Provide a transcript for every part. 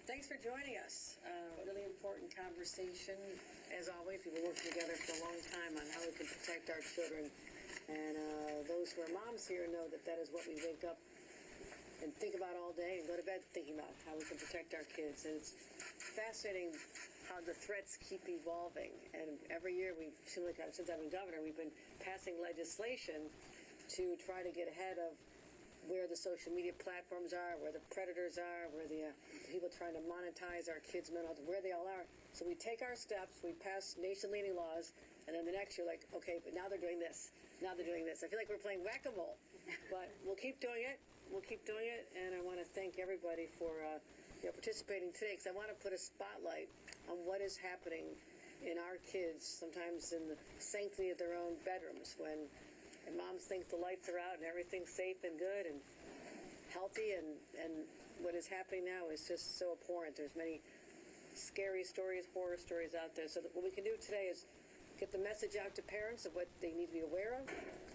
Thanks for joining us. Really important conversation. As always, we've been working together for a long time on how we can protect our children. And those who are moms here know that that is what we wake up and think about all day and go to bed thinking about, how we can protect our kids. And it's fascinating how the threats keep evolving. And every year, since I've been governor, we've been passing legislation to try to get ahead of where the social media platforms are, where the predators are, where the people trying to monetize our kids' mental health, where they all are. So we take our steps, we pass nation-leading laws, and then the next year, like, okay, but now they're doing this. Now they're doing this. I feel like we're playing whack-a-mole, but we'll keep doing it. We'll keep doing it, and I want to thank everybody for participating today, because I want to put a spotlight on what is happening in our kids, sometimes in the sanctity of their own bedrooms, when moms think the lights are out and everything's safe and good and healthy, and what is happening now is just so abhorrent. There's many scary stories, horror stories out there. So what we can do today is get the message out to parents of what they need to be aware of,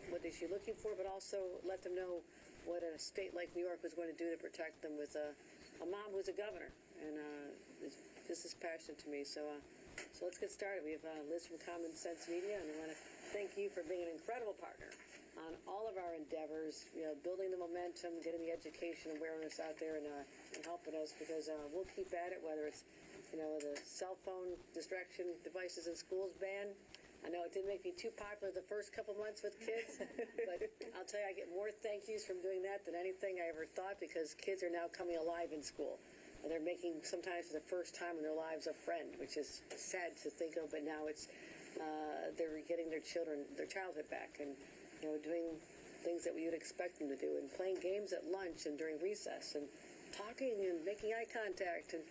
what they should be looking for, but also let them know what a state like New York was going to do to protect them with a mom who's a governor. And this is passionate to me. So let's get started. We have Liz from Common Sense Media, and I want to thank you for being an incredible partner on all of our endeavors, building the momentum, getting the education awareness out there, and helping us, because we'll keep at it, whether it's, the cell phone distraction devices in schools ban. I know it didn't make me too popular the first couple months with kids, but I'll tell you, I get more thank yous from doing that than anything I ever thought, because kids are now coming alive in school. And they're making, sometimes for the first time in their lives, a friend, which is sad to think of, but now it's, they're getting their childhood back, and, doing things that we would expect them to do, and playing games at lunch and during recess, and talking and making eye contact, and,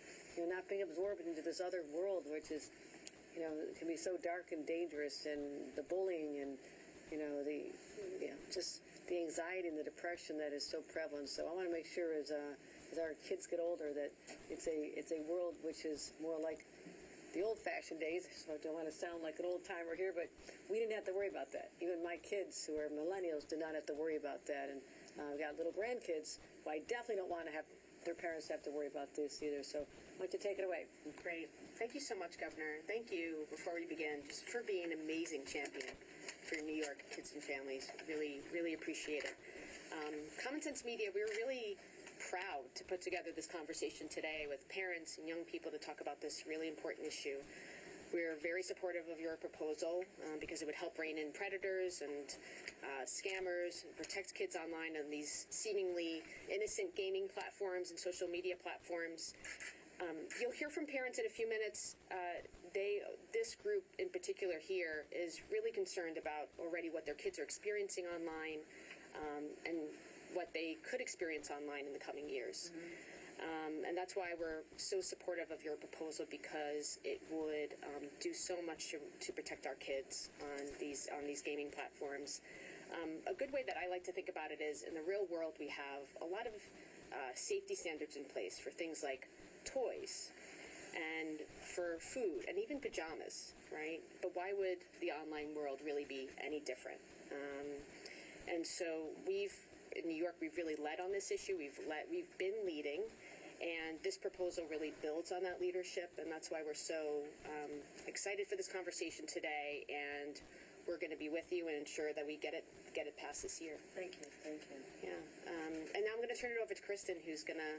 not being absorbed into this other world, which is, it can be so dark and dangerous, and the bullying and, just the anxiety and the depression that is so prevalent. So I want to make sure as our kids get older that it's a world which is more like the old-fashioned days. So I don't want to sound like an old-timer here, but we didn't have to worry about that. Even my kids, who are millennials, did not have to worry about that. And I've got little grandkids, but I definitely don't want to have their parents have to worry about this either. So why don't you take it away? Great. Thank you so much, Governor. Thank you, before we begin, just for being an amazing champion for New York kids and families. Really, really appreciate it. Common Sense Media, we were really proud to put together this conversation today with parents and young people to talk about this really important issue. We're very supportive of your proposal because it would help rein in predators and scammers, and protect kids online on these seemingly innocent gaming platforms and social media platforms. You'll hear from parents in a few minutes. This group in particular here is really concerned about already what their kids are experiencing online and what they could experience online in the coming years. And that's why we're so supportive of your proposal, because it would do so much to protect our kids on these gaming platforms. A good way that I like to think about it is, in the real world, we have a lot of safety standards in place for things like toys and for food and even pajamas, right? But why would the online world really be any different? And so in New York, we've really led on this issue. We've been leading, and this proposal really builds on that leadership, and that's why we're so excited for this conversation today. And we're going to be with you and ensure that we get it passed this year. Thank you. Yeah. And now I'm going to turn it over to Kristen, who's going to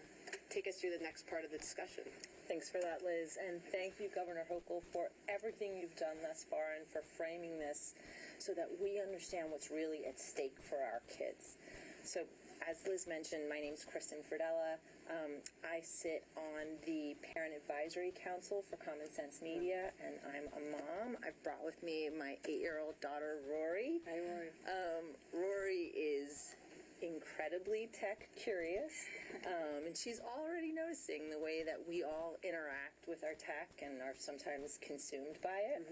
take us through the next part of the discussion. Thanks for that, Liz, and thank you, Governor Hochul, for everything you've done thus far and for framing this so that we understand what's really at stake for our kids. So, as Liz mentioned, my name's Kristen Fridella. I sit on the Parent Advisory Council for Common Sense Media, and I'm a mom. I've brought with me my 8-year-old daughter, Rory. Hi, Rory. Rory is incredibly tech curious, and she's already noticing the way that we all interact with our tech and are sometimes consumed by it.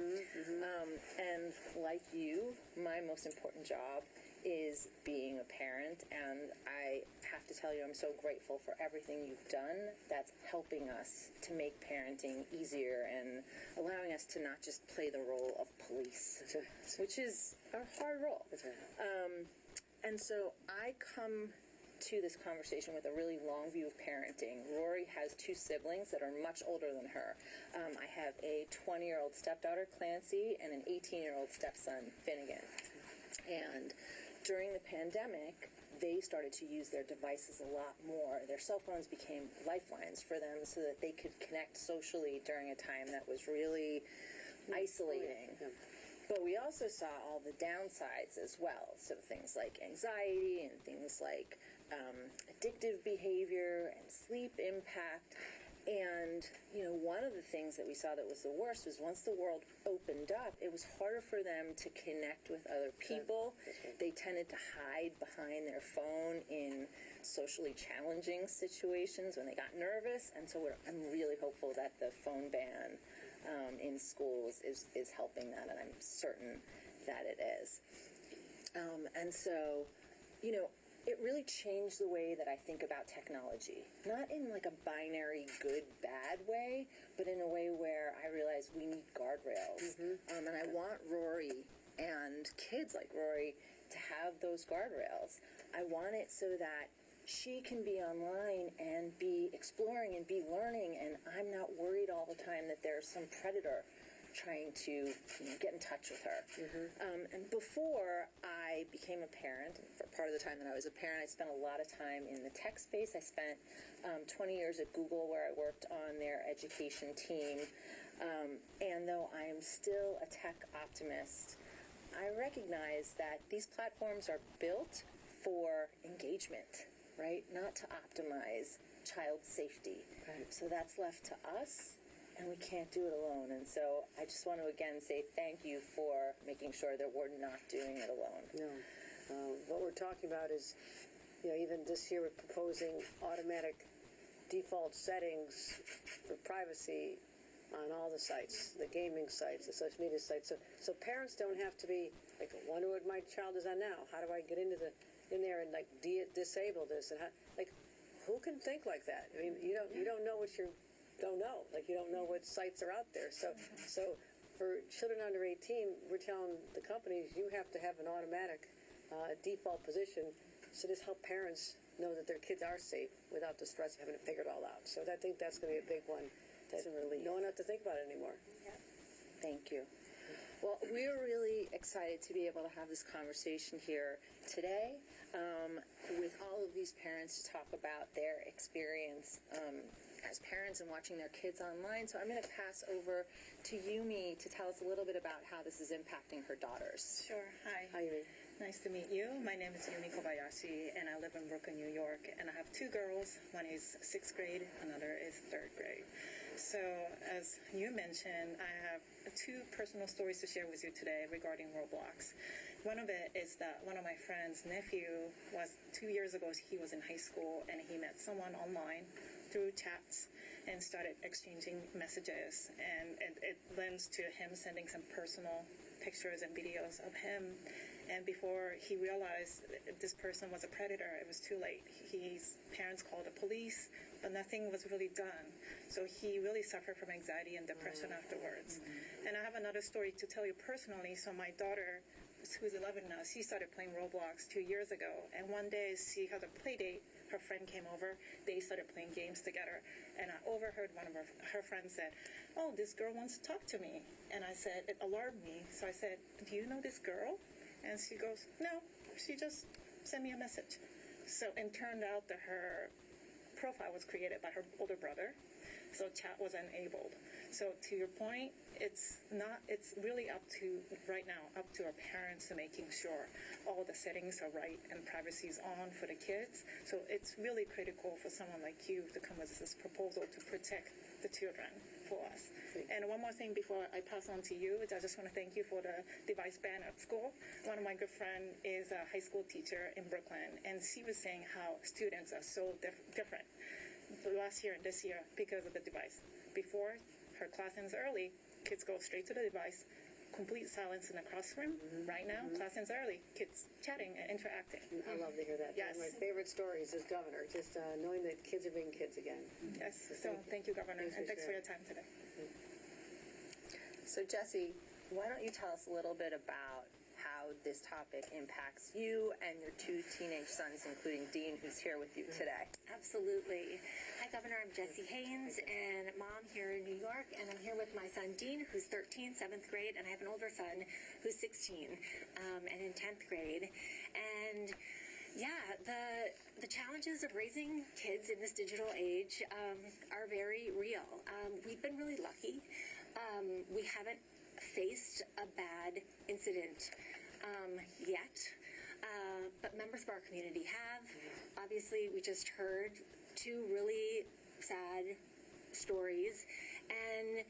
And like you, my most important job is being a parent, and I have to tell you, I'm so grateful for everything you've done that's helping us to make parenting easier and allowing us to not just play the role of police, which is a hard role. And so I come to this conversation with a really long view of parenting. Rory has two siblings that are much older than her. I have a 20-year-old stepdaughter, Clancy, and an 18-year-old stepson, Finnegan. And during the pandemic, they started to use their devices a lot more. Their cell phones became lifelines for them so that they could connect socially during a time that was really isolating. But we also saw all the downsides as well. So things like anxiety and things like addictive behavior and sleep impact. And, you know, one of the things that we saw that was the worst was once the world opened up, it was harder for them to connect with other people. They tended to hide behind their phone in socially challenging situations when they got nervous. And so I'm really hopeful that the phone ban in schools is helping that, and I'm certain that it is. And so, you know, it really changed the way that I think about technology. Not in like a binary good-bad way, but in a way where I realize we need guardrails. And I want Rory and kids like Rory to have those guardrails. I want it so that she can be online and be exploring and be learning, and I'm not worried all the time that there's some predator trying to get in touch with her. And before I became a parent, for part of the time that I was a parent, I spent a lot of time in the tech space. I spent 20 years at Google, where I worked on their education team. And though I'm still a tech optimist, I recognize that these platforms are built for engagement, right? Not to optimize child safety. So that's left to us, and we can't do it alone. And so I just want to again say thank you for making sure that we're not doing it alone. No. What we're talking about is, you know, even this year we're proposing automatic default settings for privacy on all the sites, the gaming sites, the social media sites. So parents don't have to be like, I wonder what my child is on now. How do I get in there and like disable this? And how, like, who can think like that? I mean, you don't know what you don't know. Like, you don't know what sites are out there. So for children under 18, we're telling the companies you have to have an automatic default position, so just help parents know that their kids are safe without the stress of having to figure it all out. So I think that's going to be a big one. That no one have to think about it anymore. Thank you. Well, we're really excited to be able to have this conversation here today with all of these parents to talk about their experience as parents and watching their kids online. So I'm going to pass over to Yumi to tell us a little bit about how this is impacting her daughters. Sure. Hi. Hi, Yumi. Nice to meet you. My name is Yumi Kobayashi, and I live in Brooklyn, New York. And I have two girls. One is 6th grade, another is 3rd grade. So, as you mentioned, I have two personal stories to share with you today regarding Roblox. One of it is that one of my friend's nephew was 2 years ago, he was in high school, and he met someone online through chats and started exchanging messages. And it lends to him sending some personal pictures and videos of him. And before he realized this person was a predator, it was too late. His parents called the police, but nothing was really done. So he really suffered from anxiety and depression afterwards. And I have another story to tell you personally. So my daughter, who's 11 now, she started playing Roblox 2 years ago. And one day she had a play date. Her friend came over. They started playing games together. And I overheard one of her friends said, "Oh, this girl wants to talk to me." And I said, it alarmed me. So I said, "Do you know this girl?" And she goes, "No, she just sent me a message." So it turned out that her profile was created by her older brother. So chat was enabled. So to your point, it's really up to, right now, up to our parents to making sure all the settings are right and privacy is on for the kids. So it's really critical for someone like you to come with this proposal to protect the children for us. And one more thing before I pass on to you, I just want to thank you for the device ban at school. One of my good friends is a high school teacher in Brooklyn, and she was saying how students are so different last year and this year because of the device. Before, her class ends early, kids go straight to the device, complete silence in the classroom. Right now, class ends early, kids chatting and interacting. I love to hear that. Yes. One of my favorite stories is Governor, just knowing that kids are being kids again. Yes, so thank you, Governor, and thanks for your time today. So Jessie, why don't you tell us a little bit about how this topic impacts you and your two teenage sons, including Dean, who's here with you today. Absolutely. Hi, Governor. I'm Jessie Haynes, and mom here in New York, and I'm here with my son Dean, who's 13, 7th grade, and I have an older son who's 16 and in 10th grade. And yeah, the challenges of raising kids in this digital age are very real. We've been really lucky. We haven't faced a bad incident yet, but members of our community have. Obviously, we just heard two really sad stories, and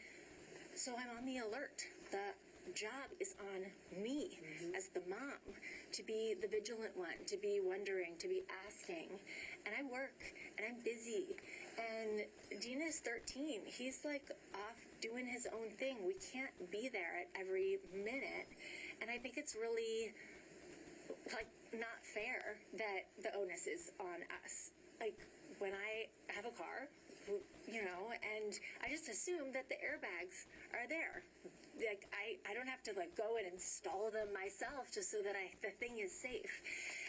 so I'm on the alert. The job is on me as the mom to be the vigilant one, to be wondering, to be asking. And I work and I'm busy. And Dean is 13. He's like off doing his own thing. We can't be there at every minute. And I think it's really like not fair that the onus is on us. Like when I have a car, you know, and I just assume that the airbags are there. Like I don't have to like go and install them myself just so that the thing is safe.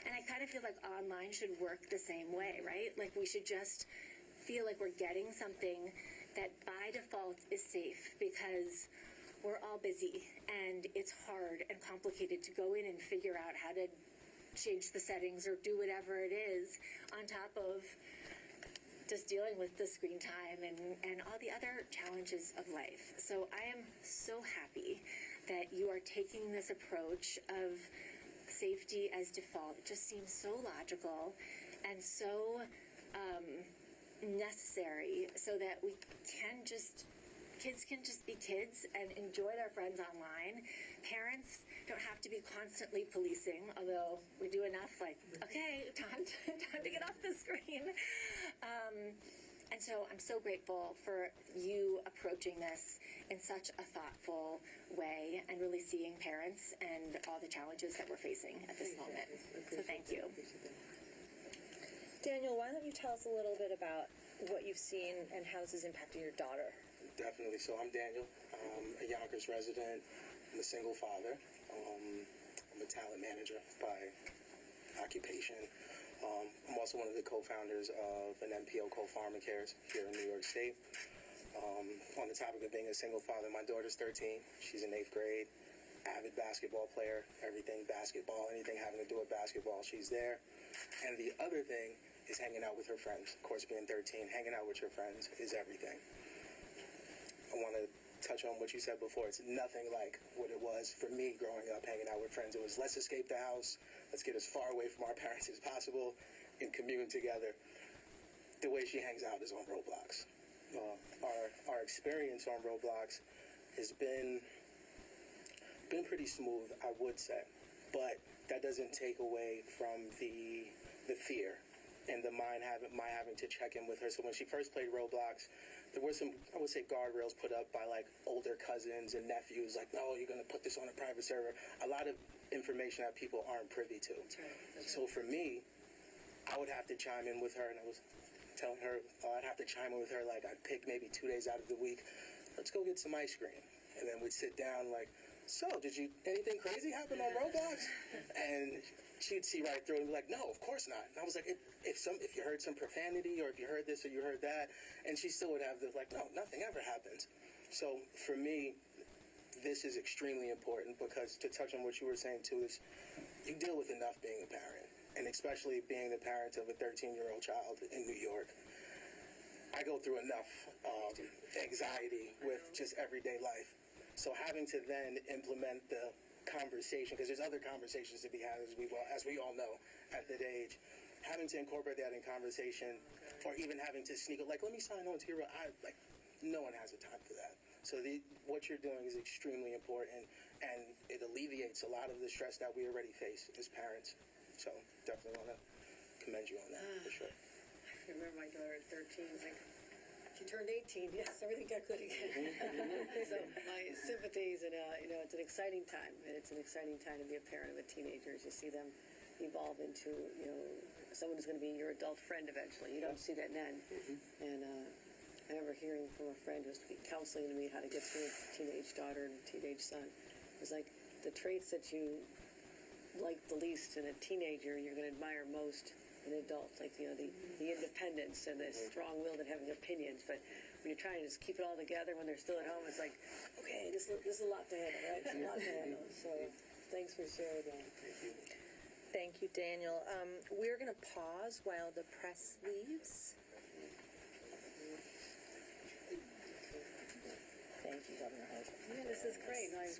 And I kind of feel like online should work the same way, right? Like we should just feel like we're getting something that by default is safe because we're all busy and it's hard and complicated to go in and figure out how to change the settings or do whatever it is on top of just dealing with the screen time and all the other challenges of life. So I am so happy that you are taking this approach of safety as default. It just seems so logical and so necessary so that kids can just be kids and enjoy their friends online. Parents don't have to be constantly policing, although we do enough like, okay, time to get off the screen. And so I'm so grateful for you approaching this in such a thoughtful way and really seeing parents and all the challenges that we're facing at this moment. So thank you. Daniel, why don't you tell us a little bit about what you've seen and how this is impacting your daughter? Definitely. So I'm Daniel. I'm a Yonkers resident. I'm a single father. I'm a talent manager by occupation. I'm also one of the co-founders of an NPO called Pharmacares here in New York State. On the topic of being a single father, my daughter's 13. She's in 8th grade. Avid basketball player. Everything basketball, anything having to do with basketball, she's there. And the other thing is hanging out with her friends. Of course, being 13, hanging out with your friends is everything. I want to touch on what you said before. It's nothing like what it was for me growing up, hanging out with friends. It was let's escape the house, let's get as far away from our parents as possible, and commune together. The way she hangs out is on Roblox. Our experience on Roblox has been pretty smooth, I would say, but that doesn't take away from the fear and my having to check in with her. So when she first played Roblox, there were some, I would say, guardrails put up by like older cousins and nephews, like, no, you're going to put this on a private server. A lot of information that people aren't privy to. That's right. So for me, I would have to chime in with her, and I was telling her I'd have to chime in with her, like I'd pick maybe 2 days out of the week. Let's go get some ice cream. And then we'd sit down like, so anything crazy happen on Roblox? And she'd see right through it and be like, no, of course not. And I was like, if you heard some profanity or if you heard this or you heard that, and she still would have the like, no, nothing ever happens. So for me, this is extremely important because to touch on what you were saying too is you deal with enough being a parent, and especially being the parent of a 13-year-old child in New York. I go through enough anxiety with just everyday life. So having to then implement the conversation, because there's other conversations to be had as we all know at that age, having to incorporate that in conversation, or even having to sneak like, let me sign on to your, no one has the time for that. So what you're doing is extremely important, and it alleviates a lot of the stress that we already face as parents. So definitely want to commend you on that for sure. I remember my daughter at 13, like, she turned 18, yes, everything got good again. So my sympathies, and it's an exciting time, and it's an exciting time to be a parent of a teenager. You see them evolve into, someone who's going to be your adult friend eventually. You don't see that then. And I remember hearing from a friend who was counseling me how to get through a teenage daughter and a teenage son. It was like the traits that you like the least in a teenager, you're going to admire most in adults, like, you know, the independence and the strong will and having opinions. But when you're trying to just keep it all together when they're still at home, it's like, okay, this is a lot to handle, right? It's a lot to handle. So thanks for sharing that. Thank you, Daniel. We're going to pause while the press leaves. Thank you, Governor Hochul. Yeah, this is great. Great.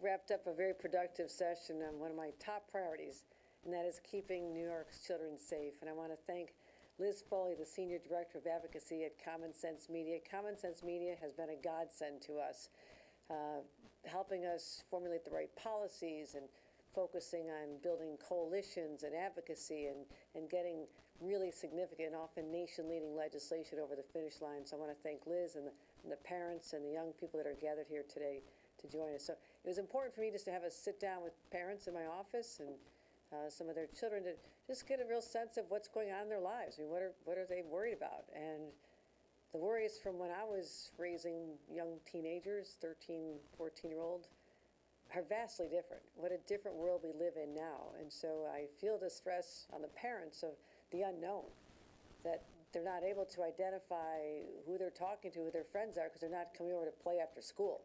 wrapped up a very productive session on one of my top priorities, and that is keeping New York's children safe. And I want to thank Liz Foley, the Senior Director of Advocacy at Common Sense Media. Common Sense Media has been a godsend to us, helping us formulate the right policies and focusing on building coalitions and advocacy and getting really significant, often nation-leading legislation over the finish line. So I want to thank Liz and the parents and the young people that are gathered here today to join us. So it was important for me just to have a sit down with parents in my office and some of their children to just get a real sense of what's going on in their lives. I mean, what are they worried about? And the worries from when I was raising young teenagers, 13, 14-year-old, are vastly different. What a different world we live in now. And so I feel the stress on the parents of the unknown, that they're not able to identify who they're talking to, who their friends are, because they're not coming over to play after school.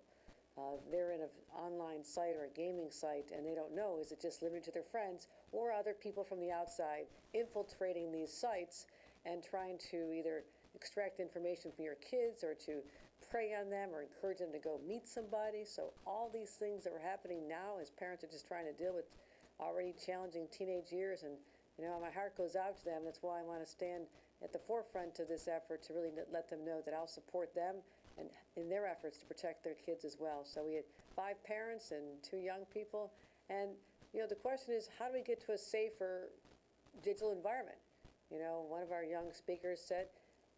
They're in an online site or a gaming site, and they don't know, is it just limited to their friends or other people from the outside infiltrating these sites and trying to either extract information from your kids or to prey on them or encourage them to go meet somebody. So all these things that are happening now as parents are just trying to deal with already challenging teenage years. And, you know, my heart goes out to them. That's why I want to stand at the forefront of this effort to really let them know that I'll support them and in their efforts to protect their kids as well. So we had 5 parents and 2 young people. And, you know, the question is, how do we get to a safer digital environment? You know, one of our young speakers said,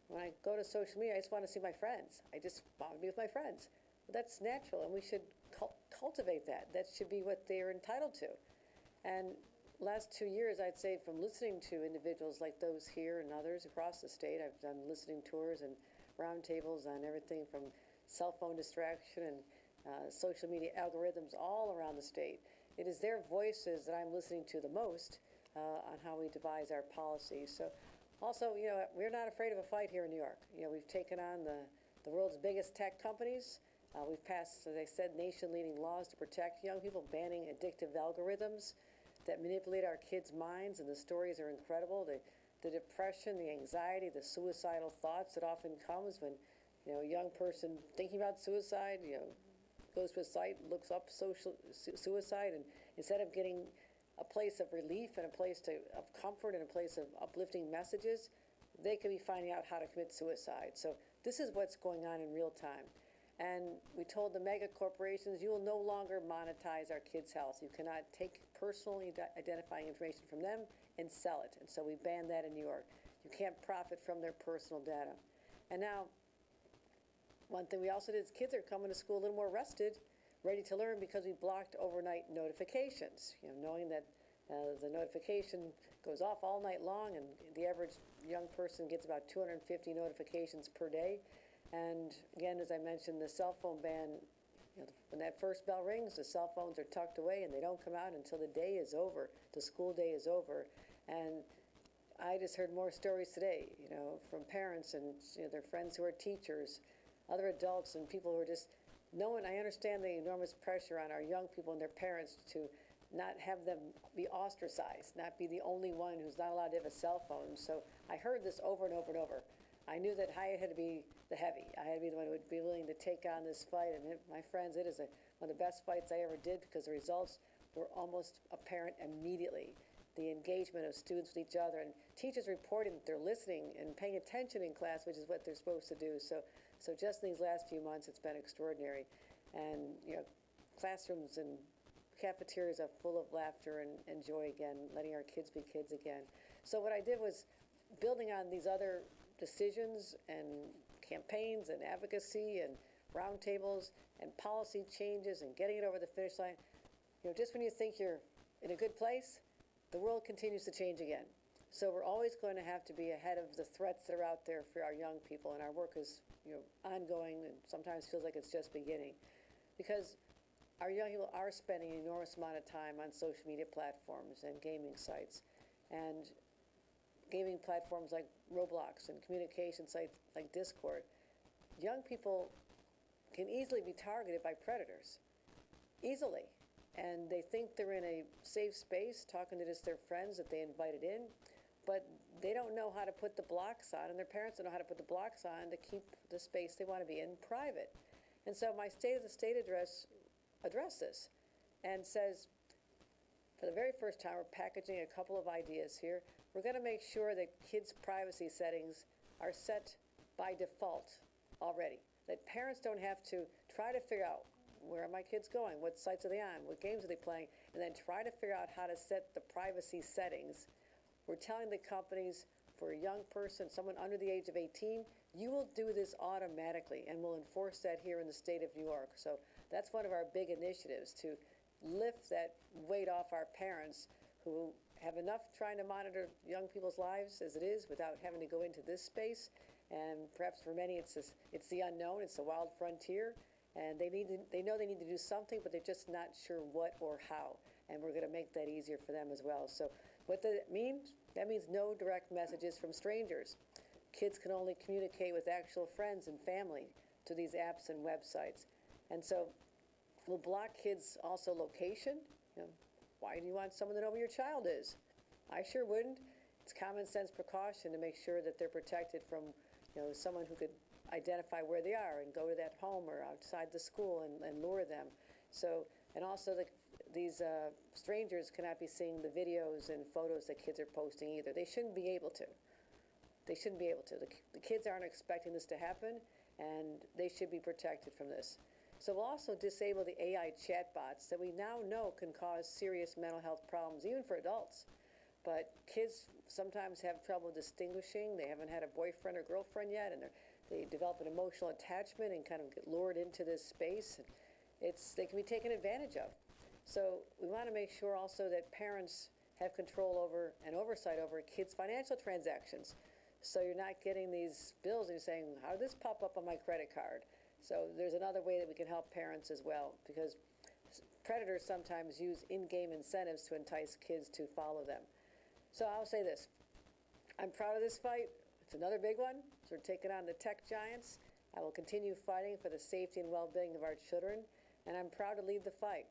when I go to social media, I just want to see my friends. I just want to be with my friends. Well, that's natural, and we should cultivate that. That should be what they're entitled to. And last 2 years, I'd say, from listening to individuals like those here and others across the state, I've done listening tours and roundtables on everything from cell phone distraction and social media algorithms all around the state. It is their voices that I'm listening to the most on how we devise our policies. So also, you know, we're not afraid of a fight here in New York. You know, we've taken on the world's biggest tech companies. We've passed, as I said, nation-leading laws to protect young people, banning addictive algorithms that manipulate our kids' minds, and the stories are incredible. The depression, the anxiety, the suicidal thoughts that often comes when, you know, a young person thinking about suicide, you know, goes to a site, looks up suicide, and instead of getting a place of relief and a place of comfort and a place of uplifting messages, they could be finding out how to commit suicide. So this is what's going on in real time. And we told the mega corporations, you will no longer monetize our kids' health. You cannot take personally identifying information from them and sell it. And so we banned that in New York. You can't profit from their personal data. And now, one thing we also did is kids are coming to school a little more rested, ready to learn, because we blocked overnight notifications. You know, knowing that the notification goes off all night long, and the average young person gets about 250 notifications per day. And again, as I mentioned, the cell phone ban, you know, when that first bell rings, the cell phones are tucked away and they don't come out until the day is over, the school day is over. And I just heard more stories today, you know, from parents and, you know, their friends who are teachers, other adults, and people who are just knowing. I understand the enormous pressure on our young people and their parents to not have them be ostracized, not be the only one who's not allowed to have a cell phone. So I heard this over and over and over. I knew that I had to be the heavy. I had to be the one who would be willing to take on this fight. And my friends, it is one of the best fights I ever did, because the results were almost apparent immediately. The engagement of students with each other and teachers reporting that they're listening and paying attention in class, which is what they're supposed to do. So just in these last few months, it's been extraordinary. And, you know, classrooms and cafeterias are full of laughter and joy again, letting our kids be kids again. So what I did was, building on these other decisions and campaigns and advocacy and roundtables and policy changes and getting it over the finish line, you know, just when you think you're in a good place, the world continues to change again. So we're always going to have to be ahead of the threats that are out there for our young people, and our work is, you know, ongoing and sometimes feels like it's just beginning, because our young people are spending an enormous amount of time on social media platforms and gaming sites, and gaming platforms like Roblox and communication sites like Discord. Young people can easily be targeted by predators, easily. And they think they're in a safe space talking to just their friends that they invited in, but they don't know how to put the blocks on, and their parents don't know how to put the blocks on to keep the space they want to be in private. And so my State of the State address addressed this. and says, for the very first time, we're packaging a couple of ideas here. We're going to make sure that kids' privacy settings are set by default already, that parents don't have to try to figure out where are my kids going, what sites are they on, what games are they playing, and then try to figure out how to set the privacy settings. We're telling the companies, for a young person, someone under the age of 18, you will do this automatically, and we'll enforce that here in the state of New York. So that's one of our big initiatives, to lift that weight off our parents who have enough trying to monitor young people's lives as it is without having to go into this space. And perhaps for many it's the unknown, it's the wild frontier, and they know they need to do something, but they're just not sure what or how. And we're going to make that easier for them as well. So what does it mean? That means no direct messages from strangers. Kids can only communicate with actual friends and family to these apps and websites. And so we'll block kids' also location. You know, why do you want someone to know where your child is? I sure wouldn't. It's common sense precaution to make sure that they're protected from, someone who could identify where they are and go to that home or outside the school and lure them. So, and also these strangers cannot be seeing the videos and photos that kids are posting either. They shouldn't be able to. They shouldn't be able to. The kids aren't expecting this to happen, and they should be protected from this. So we'll also disable the AI chatbots that we now know can cause serious mental health problems, even for adults. But kids sometimes have trouble distinguishing. They haven't had a boyfriend or girlfriend yet, and they develop an emotional attachment and kind of get lured into this space. And they can be taken advantage of. So we want to make sure also that parents have control over and oversight over kids' financial transactions. So you're not getting these bills and you're saying, how did this pop up on my credit card? So there's another way that we can help parents as well, because predators sometimes use in-game incentives to entice kids to follow them. So I'll say this. I'm proud of this fight. It's another big one. So we're taking on the tech giants. I will continue fighting for the safety and well-being of our children, and I'm proud to lead the fight.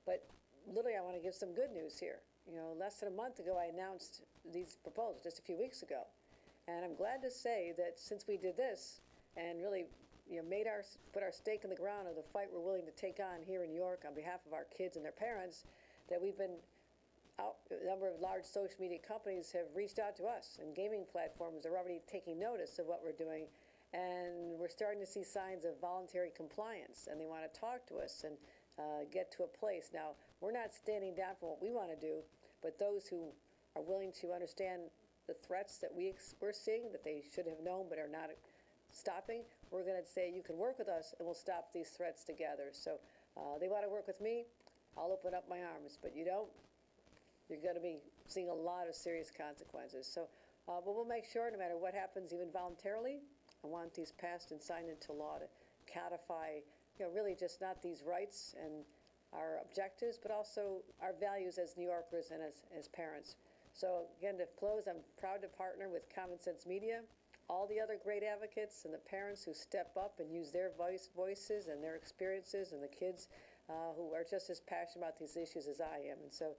But literally, I want to give some good news here. Less than a month ago, I announced these proposals, just a few weeks ago. And I'm glad to say that since we did this and really put our stake in the ground of the fight we're willing to take on here in New York on behalf of our kids and their parents, that we've been out, a number of large social media companies have reached out to us, and gaming platforms are already taking notice of what we're doing, and we're starting to see signs of voluntary compliance, and they want to talk to us and get to a place. Now, we're not standing down for what we want to do, but those who are willing to understand the threats that we're seeing, that they should have known but are not stopping, we're going to say, you can work with us and we'll stop these threats together. So they want to work with me, I'll open up my arms, but you don't, you're going to be seeing a lot of serious consequences. So, but we'll make sure, no matter what happens, even voluntarily, I want these passed and signed into law to codify, really just not these rights and our objectives, but also our values as New Yorkers and as parents. So again, to close, I'm proud to partner with Common Sense Media, all the other great advocates and the parents who step up and use their voices and their experiences, and the kids who are just as passionate about these issues as I am. And so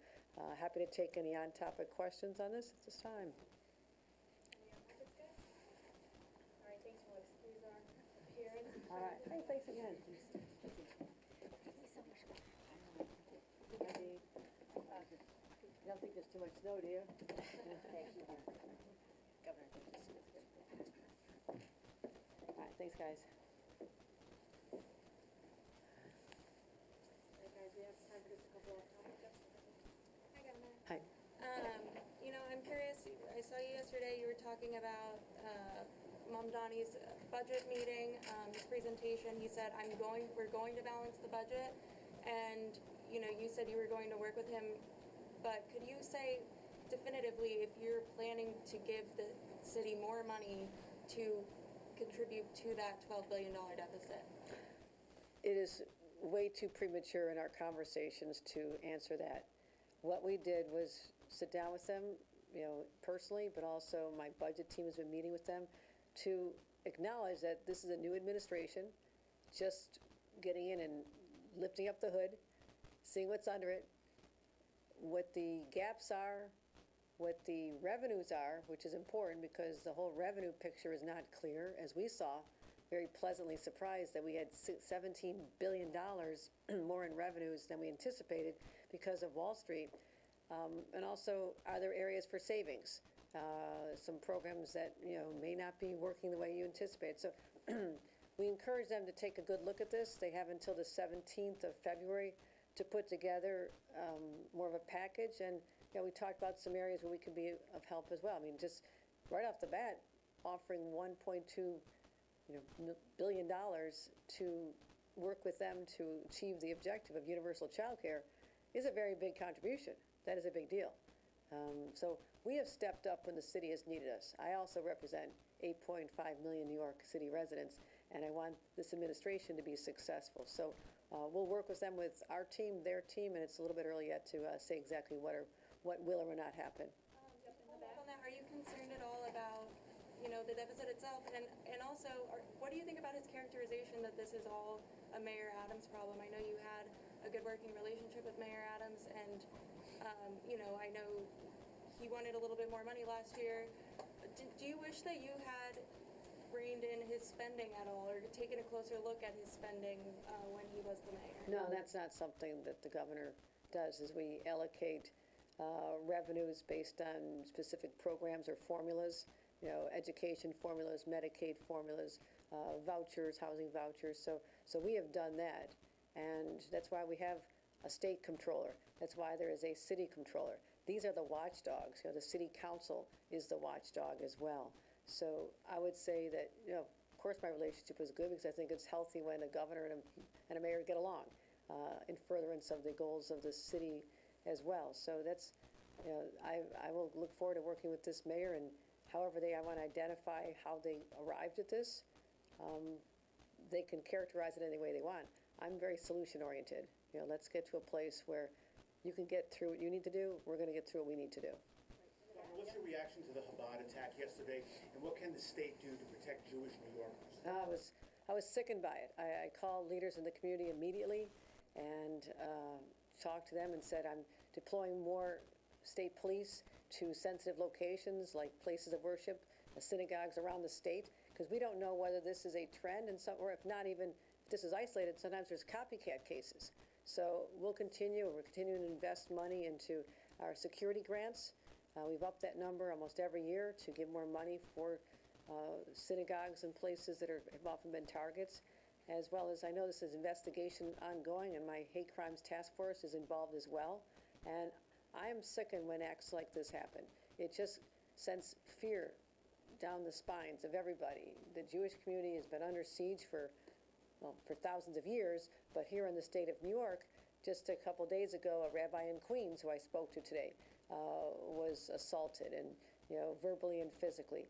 happy to take any on-topic questions on this at this time. All right, thanks, Melissa. Please appearance. All right. Hey, thanks again. You don't think there's too much snow, do you? Governor. All right, thanks, guys. Hey, guys, we have time for just a couple of comments. Hi, Governor. Hi. I'm curious, I saw you yesterday, you were talking about Mom Donnie's budget meeting, his presentation. He said, we're going to balance the budget, and, you said you were going to work with him, but could you say definitively if you're planning to give the city more money to contribute to that $12 billion deficit? It is way too premature in our conversations to answer that. What we did was sit down with them, personally, but also my budget team has been meeting with them to acknowledge that this is a new administration, just getting in and lifting up the hood, seeing what's under it, what the gaps are, what the revenues are, which is important because the whole revenue picture is not clear, as we saw very pleasantly surprised that we had $17 billion more in revenues than we anticipated because of Wall Street. And also, are there areas for savings? Some programs that, may not be working the way you anticipate. So we encourage them to take a good look at this. They have until the 17th of February to put together more of a package. And, we talked about some areas where we could be of help as well. I mean, just right off the bat, offering $1.2 billion to work with them to achieve the objective of universal child care is a very big contribution. That is a big deal. So we have stepped up when the city has needed us. I also represent 8.5 million New York City residents, and I want this administration to be successful. So we'll work with them, with our team, their team, and it's a little bit early yet to say exactly what will or will not happen. On that, are you concerned at all about, the deficit itself? And also, what do you think about his characterization that this is all a Mayor Adams problem? I know you had a good working relationship with Mayor Adams, and, I know he wanted a little bit more money last year. Do you wish that you had reined in his spending at all, or taken a closer look at his spending when he was the mayor? No, that's not something that the governor does, is we allocate revenues based on specific programs or formulas, education formulas, Medicaid formulas, vouchers, housing vouchers. So we have done that, and that's why we have a state controller. That's why there is a city controller. These are the watchdogs. The city council is the watchdog as well. So I would say that, of course my relationship was good, because I think it's healthy when a governor and a mayor get along in furtherance of the goals of the city as well. So that's, I will look forward to working with this mayor, and however I want to identify how they arrived at this. They can characterize it any way they want. I'm very solution-oriented. Let's get to a place where you can get through what you need to do. We're going to get through what we need to do. What's your reaction to the Chabad attack yesterday, and what can the state do to protect Jewish New Yorkers? I was sickened by it. I called leaders in the community immediately and talked to them and said, I'm deploying more state police to sensitive locations like places of worship, synagogues around the state, because we don't know whether this is a trend, or if not even, if this is isolated, sometimes there's copycat cases. So we're continuing to invest money into our security grants. We've upped that number almost every year to give more money for synagogues and places that have often been targets, as well as, I know this is investigation ongoing, and my hate crimes task force is involved as well. And I am sickened when acts like this happen. It just sends fear down the spines of everybody. The Jewish community has been under siege for thousands of years, but here in the state of New York, just a couple days ago, a rabbi in Queens, who I spoke to today, was assaulted, and verbally and physically.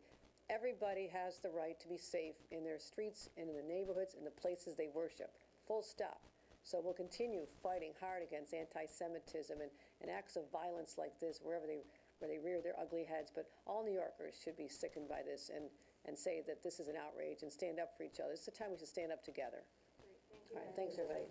Everybody has the right to be safe in their streets, and in the neighborhoods, in the places they worship. Full stop. So we'll continue fighting hard against anti-Semitism and acts of violence like this where they rear their ugly heads. But all New Yorkers should be sickened by this and say that this is an outrage and stand up for each other. It's the time we should stand up together. Great, thank you. All right, thanks everybody.